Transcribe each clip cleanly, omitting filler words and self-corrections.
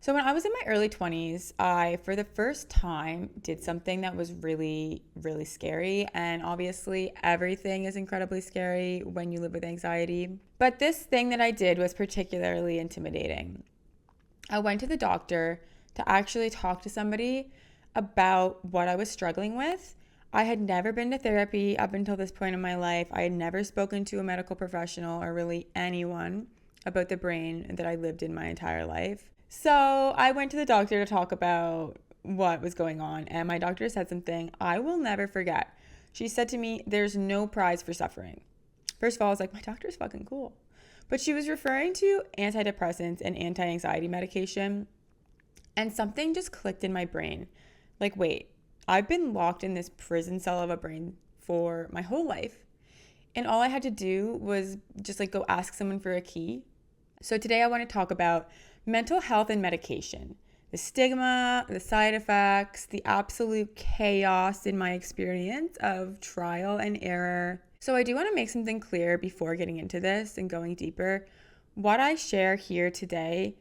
So when I was in my early 20s, I, for the first time, did something that was really, really scary. And obviously, everything is incredibly scary when you live with anxiety. But this thing that I did was particularly intimidating. I went to the doctor to actually talk to somebody about what I was struggling with. I had never been to therapy up until this point in my life. I had never spoken to a medical professional or really anyone about the brain that I lived in my entire life. So I went to the doctor to talk about what was going on, and my doctor said something I will never forget. She said to me, "There's no prize for suffering." First of all, I was like, my doctor's fucking cool. But she was referring to antidepressants and anti anxiety medication, and something just clicked in my brain. Like, wait, I've been locked in this prison cell of a brain for my whole life. And all I had to do was just like go ask someone for a key. So today I want to talk about mental health and medication, the stigma, the side effects, the absolute chaos in my experience of trial and error. So I do want to make something clear before getting into this and going deeper. What I share here today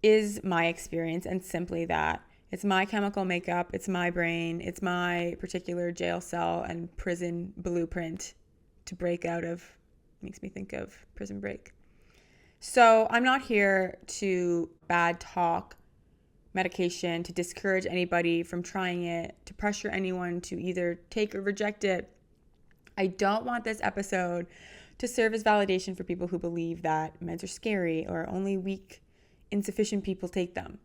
is my experience and simply that. It's my chemical makeup, it's my brain, it's my particular jail cell and prison blueprint to break out of. Makes me think of Prison Break. So I'm not here to bad talk medication, to discourage anybody from trying it, to pressure anyone to either take or reject it. I don't want this episode to serve as validation for people who believe that meds are scary or only weak, insufficient people take them.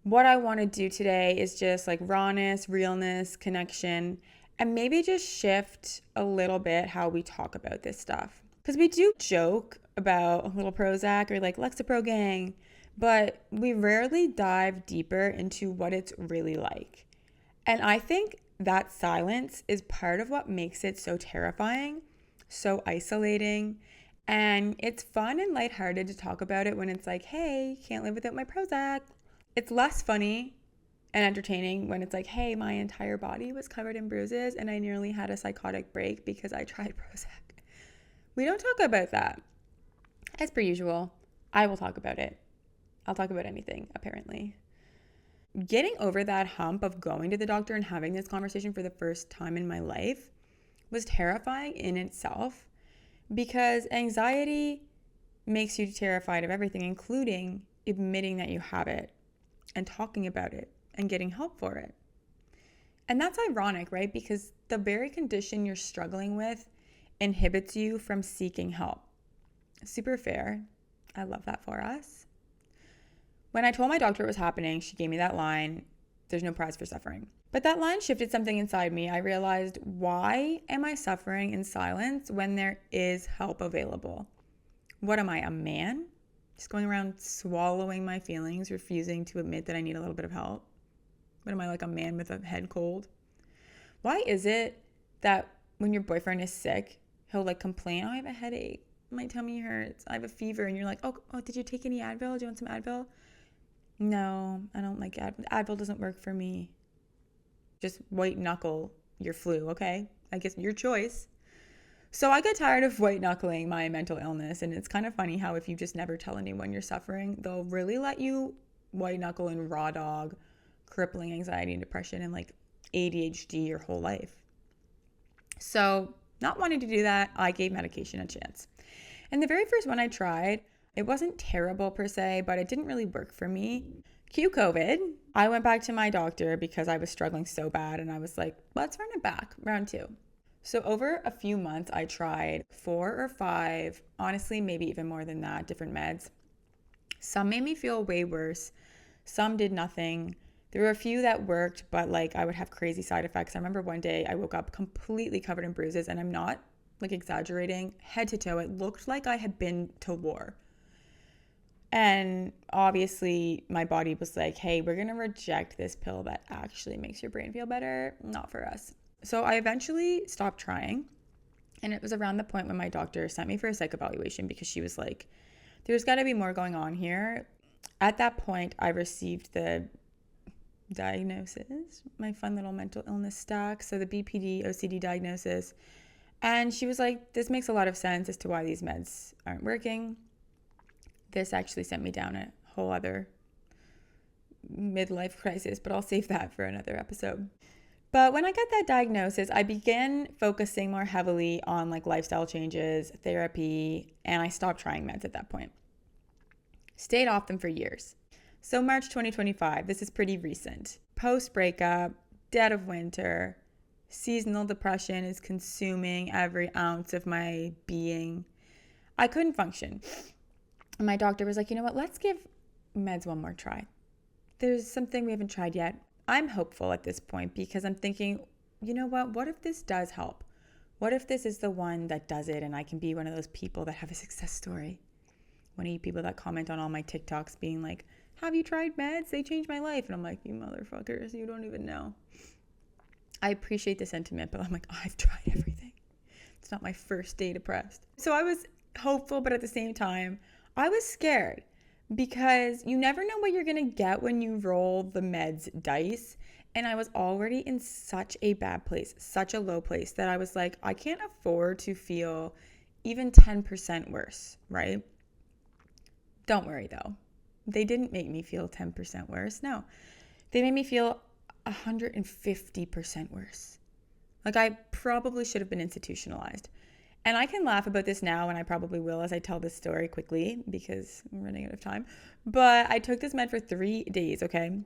What I want to do today is just like rawness, realness, connection, and maybe just shift a little bit how we talk about this stuff. Because we do joke about a little Prozac or like Lexapro gang, but we rarely dive deeper into what it's really like. And I think that silence is part of what makes it so terrifying, so isolating, and it's fun and lighthearted to talk about it when it's like, hey, can't live without my Prozac. It's less funny and entertaining when it's like, hey, my entire body was covered in bruises and I nearly had a psychotic break because I tried Prozac. We don't talk about that. As per usual, I will talk about it. I'll talk about anything, apparently. Getting over that hump of going to the doctor and having this conversation for the first time in my life was terrifying in itself because anxiety makes you terrified of everything, including admitting that you have it and talking about it and getting help for it. And that's ironic, right? Because the very condition you're struggling with inhibits you from seeking help. Super fair. I love that for us. When I told my doctor what was happening, she gave me that line, "There's no prize for suffering." But that line shifted something inside me. I realized, why am I suffering in silence when there is help available? What am I, a man? Just going around swallowing my feelings, refusing to admit that I need a little bit of help? What am I, like a man with a head cold? Why is it that when your boyfriend is sick, he'll like complain, "Oh, I have a headache. My tummy hurts. I have a fever." And you're like, oh, did you take any Advil? Do you want some Advil? No, I don't like Advil. Advil doesn't work for me. Just white knuckle your flu, okay? I guess your choice. So I got tired of white knuckling my mental illness. And it's kind of funny how if you just never tell anyone you're suffering, they'll really let you white knuckle and raw dog crippling anxiety and depression and like ADHD your whole life. So not wanting to do that, I gave medication a chance. And the very first one I tried, it wasn't terrible per se, but it didn't really work for me. Cue COVID. I went back to my doctor because I was struggling so bad and I was like, let's run it back, round 2. So over a few months, I tried 4 or 5, honestly, maybe even more than that, different meds. Some made me feel way worse. Some did nothing. There were a few that worked, but like I would have crazy side effects. I remember one day I woke up completely covered in bruises, and I'm not like exaggerating, head to toe. It looked like I had been to war. And obviously my body was like, hey, we're going to reject this pill that actually makes your brain feel better. Not for us. So I eventually stopped trying. And it was around the point when my doctor sent me for a psych evaluation because she was like, there's got to be more going on here. At that point, I received the diagnosis, my fun little mental illness stack. So the BPD, OCD diagnosis. And she was like, this makes a lot of sense as to why these meds aren't working. This actually sent me down a whole other midlife crisis, but I'll save that for another episode. But when I got that diagnosis, I began focusing more heavily on like lifestyle changes, therapy, and I stopped trying meds at that point. Stayed off them for years. So March 2025, this is pretty recent. Post breakup, dead of winter, seasonal depression is consuming every ounce of my being. I couldn't function. And my doctor was like, you know what, let's give meds one more try. There's something we haven't tried yet. I'm hopeful at this point because I'm thinking, you know what if this does help? What if this is the one that does it and I can be one of those people that have a success story? One of you people that comment on all my TikToks being like, have you tried meds? They changed my life. And I'm like, you motherfuckers, you don't even know. I appreciate the sentiment, but I'm like, I've tried everything. It's not my first day depressed. So I was hopeful, but at the same time, I was scared because you never know what you're going to get when you roll the meds dice. And I was already in such a bad place, such a low place that I was like, I can't afford to feel even 10% worse, right? Don't worry though. They didn't make me feel 10% worse. No, they made me feel 150% worse. Like I probably should have been institutionalized. And I can laugh about this now, and I probably will as I tell this story quickly because I'm running out of time. But I took this med for 3 days, okay?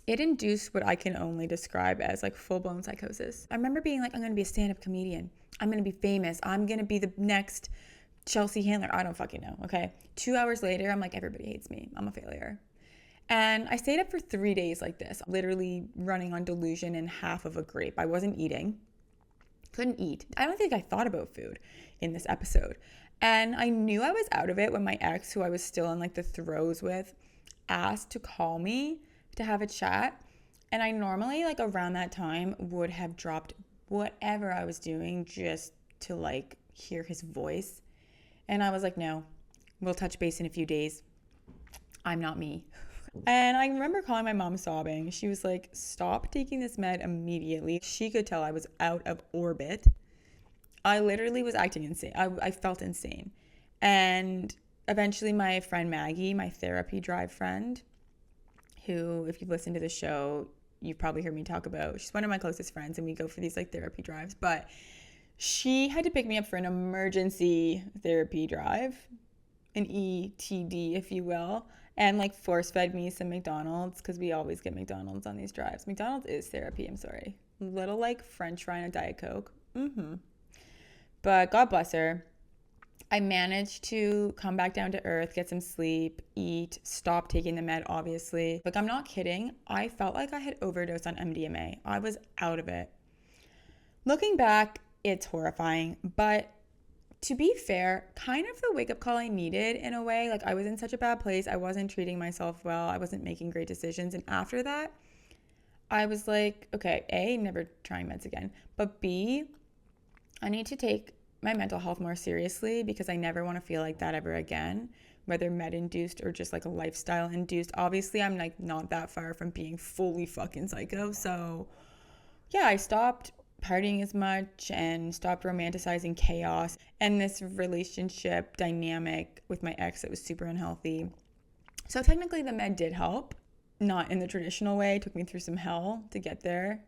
It induced what I can only describe as like full-blown psychosis. I remember being like, I'm going to be a stand-up comedian. I'm going to be famous. I'm going to be the next Chelsea Handler. I don't fucking know, okay? 2 hours later, I'm like, everybody hates me. I'm a failure. And I stayed up for 3 days like this, literally running on delusion and half of a grape. I wasn't eating. Couldn't eat. I don't think I thought about food in this episode. And I knew I was out of it when my ex, who I was still in like the throes with, asked to call me to have a chat. And I normally like around that time would have dropped whatever I was doing just to like hear his voice. And I was like, no, we'll touch base in a few days. I'm not me. And I remember calling my mom sobbing. She was like, stop taking this med immediately. She could tell I was out of orbit. I literally was acting insane. I felt insane. And eventually my friend Maggie, my therapy drive friend, who, if you've listened to the show, you've probably heard me talk about. She's one of my closest friends, and we go for these like therapy drives. But she had to pick me up for an emergency therapy drive, an ETD, if you will, and like force fed me some McDonald's because we always get McDonald's on these drives. McDonald's is therapy, I'm sorry. Little like French fry and a Diet Coke. But God bless her. I managed to come back down to earth, get some sleep, eat, stop taking the med, obviously. Like, I'm not kidding. I felt like I had overdosed on MDMA. I was out of it. Looking back, it's horrifying, but to be fair, kind of the wake-up call I needed in a way. Like, I was in such a bad place. I wasn't treating myself well. I wasn't making great decisions. And after that, I was like, okay, A, never trying meds again. But B, I need to take my mental health more seriously because I never want to feel like that ever again, whether med-induced or just like a lifestyle-induced. Obviously, I'm like not that far from being fully fucking psycho. So yeah, I stopped partying as much and stopped romanticizing chaos and this relationship dynamic with my ex that was super unhealthy. So technically the med did help, not in the traditional way. It took me through some hell to get there.